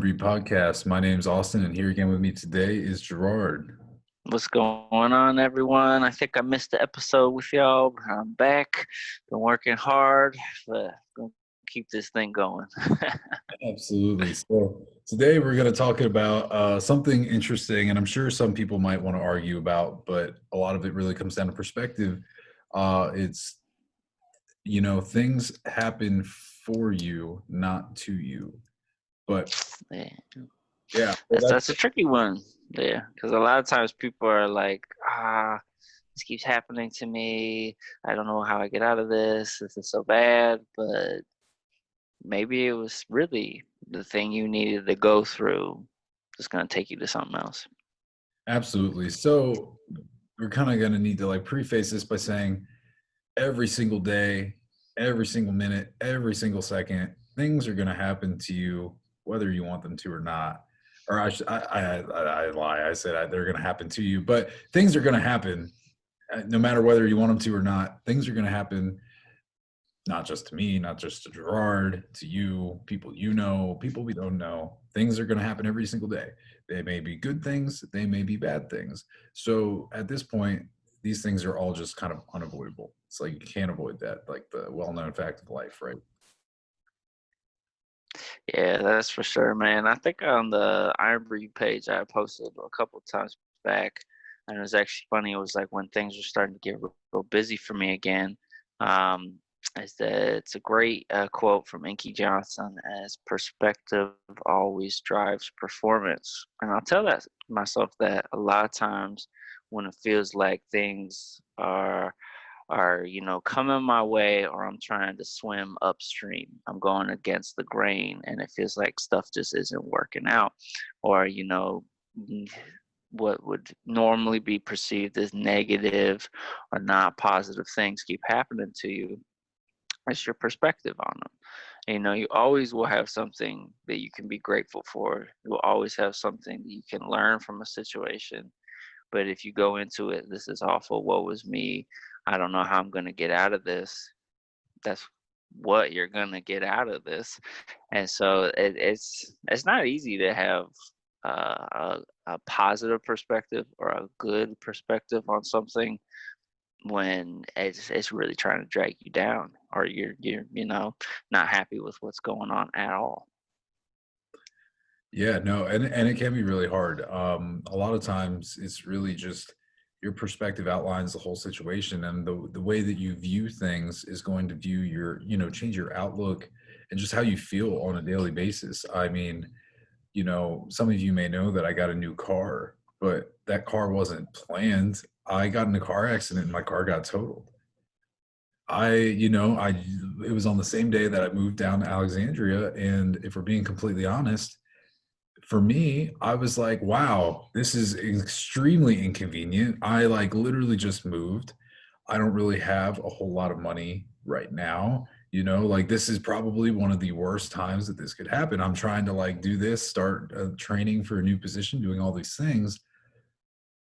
Breed podcast. My name's Austin, and here again with me today is Gerard. What's going on, everyone? I think I missed the episode with y'all, but I'm back. Been working hard, but gonna keep this thing going. Absolutely. So today we're going to talk about something interesting, and I'm sure some people might want to argue about, but a lot of it really comes down to perspective. It's things happen for you, not to you. But Yeah. yeah, That's a tricky one. Yeah, because a lot of times people are like, this keeps happening to me. I don't know how I get out of this. This is so bad. But maybe it was really the thing you needed to go through. Just gonna take you to something else. absolutely. So we're kind of going to need to like preface this by saying every single day, every single minute, every single second, things are going to happen to you, whether you want them to or not. Or I lie. I said they're going to happen to you, but things are going to happen no matter whether you want them to or not. Things are going to happen, not just to me, not just to Gerard, to you, people you know, people we don't know. Things are going to happen every single day. They may be good things, they may be bad things. So at this point, these things are all just kind of unavoidable. It's like you can't avoid that, like the well known fact of life, right? Yeah, that's for sure, man. I think on the Iron Breed page I posted a couple of times back, and it was actually funny. It was like when things were starting to get real busy for me again. Um, is that it's a great quote from Inky Johnson as perspective always drives performance. And I'll tell that myself that a lot of times when it feels like things are coming my way, or I'm trying to swim upstream, I'm going against the grain and it feels like stuff just isn't working out, or mm, what would normally be perceived as negative or not positive things keep happening to you. It's your perspective on them. You always will have something that you can be grateful for. You will always have something that you can learn from a situation. But if you go into it, this is awful, woe is me, I don't know how I'm going to get out of this. That's what you're going to get out of this. And so it's not easy to have a positive perspective or a good perspective on something when it's really trying to drag you down, or you're not happy with what's going on at all. Yeah, no, and it can be really hard. A lot of times it's really just your perspective outlines the whole situation, and the way that you view things is going to view your, change your outlook and just how you feel on a daily basis. I mean, some of you may know that I got a new car, but that car wasn't planned. I got in a car accident and my car got totaled. It was on the same day that I moved down to Alexandria, and if we're being completely honest, for me, I was like, wow, this is extremely inconvenient. I like literally just moved. I don't really have a whole lot of money right now. Like this is probably one of the worst times that this could happen. I'm trying to like do this, start training for a new position, doing all these things.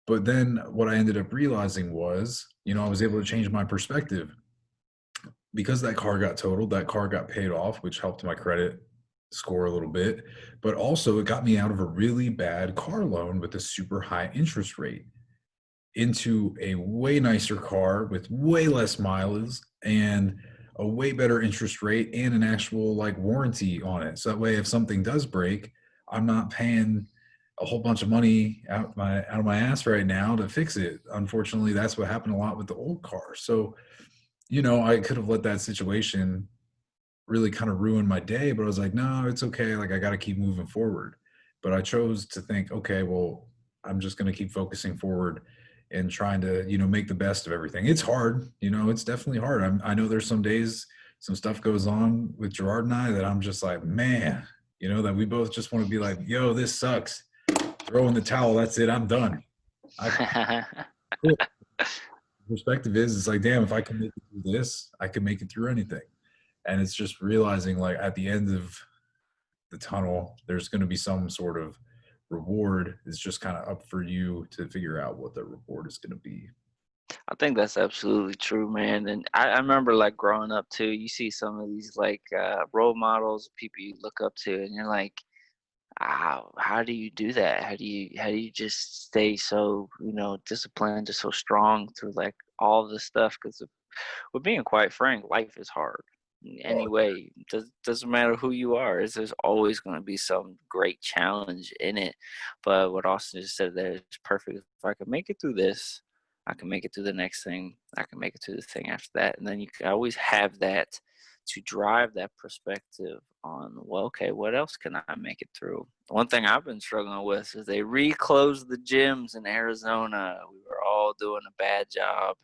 But then what I ended up realizing was, I was able to change my perspective because that car got totaled, that car got paid off, which helped my credit score a little bit, but also it got me out of a really bad car loan with a super high interest rate into a way nicer car with way less miles and a way better interest rate and an actual like warranty on it. So that way if something does break, I'm not paying a whole bunch of money out of my ass right now to fix it. Unfortunately, that's what happened a lot with the old car. So, I could have let that situation really kind of ruin my day, but I was like, no, it's okay. Like I got to keep moving forward. But I chose to think, okay, well, I'm just going to keep focusing forward and trying to, make the best of everything. It's hard, it's definitely hard. I know there's some days, some stuff goes on with Gerard and I that I'm just like, man, that we both just want to be like, yo, this sucks. Throw in the towel. That's it. I'm done. I quit. Perspective is, it's like, damn, if I can make it through this, I can make it through anything. And it's just realizing like at the end of the tunnel there's going to be some sort of reward. It's just kind of up for you to figure out what the reward is going to be. I think that's absolutely true, man. And I remember like growing up too, you see some of these like role models, people you look up to, and you're like, how do you do that? How do you just stay so, disciplined, just so strong through like all this stuff? Because well, being quite frank, life is hard. Oh, Anyway, doesn't matter who you are. There's always going to be some great challenge in it. But what Austin just said there is perfect. If I can make it through this, I can make it through the next thing. I can make it through the thing after that, and then you can always have that to drive that perspective on. Well, okay, what else can I make it through? One thing I've been struggling with is they reclosed the gyms in Arizona. We were all doing a bad job,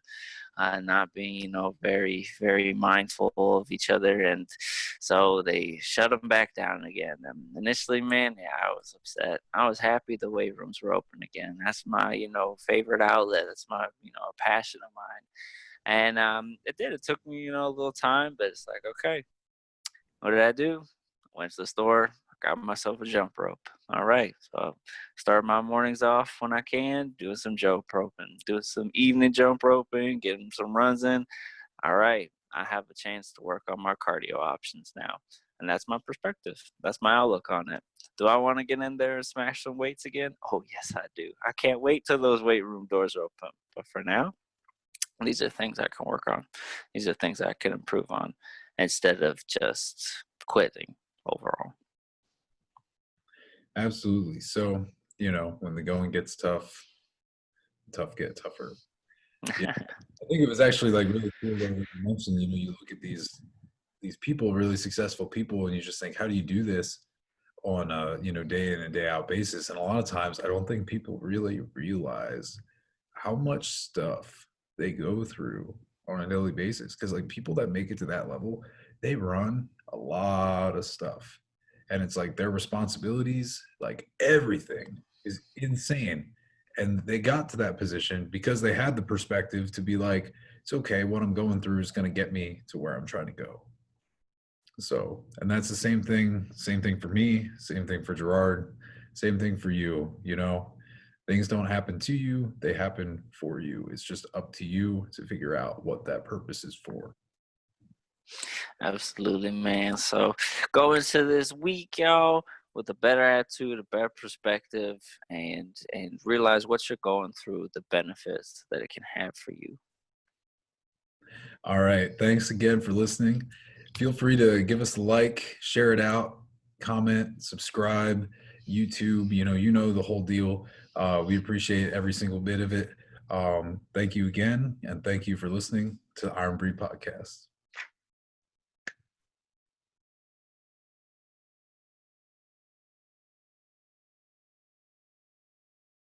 not being, very, very mindful of each other. And so they shut them back down again. And initially, man, yeah, I was upset. I was happy the weight rooms were open again. That's my, favorite outlet. That's my, passion of mine. And it did. It took me, a little time, but it's like, okay, what did I do? Went to the store, got myself a jump rope. All right. So start my mornings off when I can, doing some jump roping, doing some evening jump roping, getting some runs in. All right. I have a chance to work on my cardio options now. And that's my perspective. That's my outlook on it. Do I want to get in there and smash some weights again? Oh, yes, I do. I can't wait till those weight room doors open. But for now, these are things I can work on. These are things I can improve on instead of just quitting overall. absolutely. So, when the going gets tough, tough get tougher. Yeah, I think it was actually like really cool when you mentioned, you look at these people, really successful people, and you just think, how do you do this on a day in and day out basis? And a lot of times, I don't think people really realize how much stuff they go through on a daily basis. Because like people that make it to that level, they run a lot of stuff, and it's like their responsibilities, like everything, is insane. And they got to that position because they had the perspective to be like, it's okay, what I'm going through is going to get me to where I'm trying to go. So, and that's the same thing for me, same thing for Gerard, same thing for you. Things don't happen to you, they happen for you. It's just up to you to figure out what that purpose is for. Absolutely, man. So go into this week, y'all, with a better attitude, a better perspective, and realize what you're going through, the benefits that it can have for you. All right. Thanks again for listening. Feel free to give us a like, share it out, comment, subscribe, YouTube, the whole deal. We appreciate every single bit of it. Thank you again, and thank you for listening to Iron Breed Podcast.